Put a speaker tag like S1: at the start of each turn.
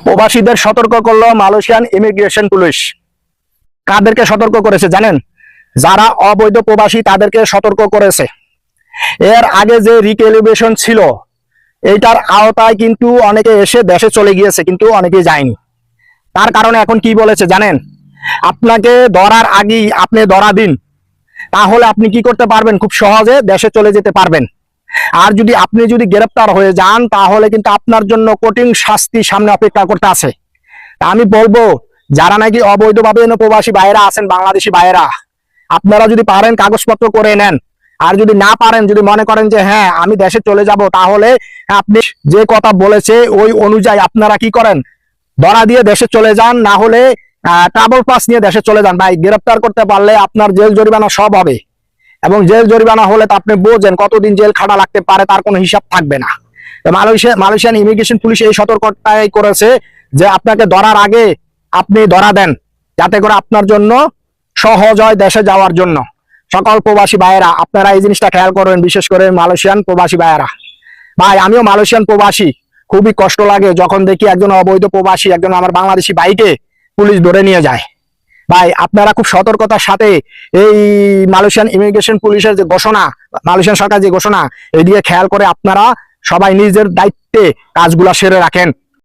S1: প্রবাসীদের সতর্ক করলো মালয়েশিয়ান ইমিগ্রেশন পুলিশ। কাদেরকে সতর্ক করেছে জানেন? যারা অবৈধ প্রবাসী তাদেরকে সতর্ক করেছে। এর আগে যে রিক্যালিব্রেশন ছিল এইটার আওতায় কিন্তু অনেকে এসে দেশে চলে গিয়েছে, কিন্তু অনেকে যায়নি। তার কারণে এখন কি বলেছে জানেন? আপনাকে ধরার আগেই আপনি ধরা দিন, তাহলে আপনি কি করতে পারবেন? খুব সহজে দেশে চলে যেতে পারবেন। আর যদি আপনি গ্রেপ্তার হয়ে যান তাহলে কিন্তু আপনার জন্য কঠিন শাস্তি সামনে অপেক্ষা করতে আছে। তা আমি বলবো, যারা নাকি অবৈধভাবে প্রবাসী ভাইয়েরা আছেন, বাংলাদেশি ভাইয়েরা, আপনারা যদি পারেন কাগজপত্র করে নেন। আর যদি না পারেন, যদি মনে করেন যে হ্যাঁ আমি দেশে চলে যাব, তাহলে আপনি যে কথা বলেছে ওই অনুযায়ী আপনারা কি করেন, ধরা দিয়ে দেশে চলে যান। না হলে ট্রাভেল পাস নিয়ে দেশে চলে যান। ভাই, গ্রেপ্তার করতে পারলে আপনার জেল জরিমানা সব হবে, এবং জেল জরিমানা হলে তো আপনি বোঝেন কতদিন জেল খাটা লাগতে পারে, তার কোনো হিসাব থাকবে না। মালয়েশিয়ান ইমিগ্রেশন পুলিশ এই সতর্কতাই করেছে যে আপনাকে ধরার আগে আপনি ধরা দেন, যাতে করে আপনার জন্য সহজ হয় দেশে যাওয়ার জন্য। সকল প্রবাসী ভাইয়েরা আপনারা এই জিনিসটা খেয়াল করবেন, বিশেষ করে মালয়েশিয়ান প্রবাসী ভাইয়েরা। ভাই, আমিও মালয়েশিয়ান প্রবাসী, খুবই কষ্ট লাগে যখন দেখি একজন অবৈধ প্রবাসী, একজন আমার বাংলাদেশি ভাইকে পুলিশ ধরে নিয়ে যায়। ভাই, আপনারা খুব সতর্কতার সাথে এই মালয়েশিয়ান ইমিগ্রেশন পুলিশের যে ঘোষণা, মালয়েশিয়ান সরকার যে ঘোষণা, এদিকে খেয়াল করে আপনারা সবাই নিজের দায়িত্বে কাজগুলা সেরে রাখেন।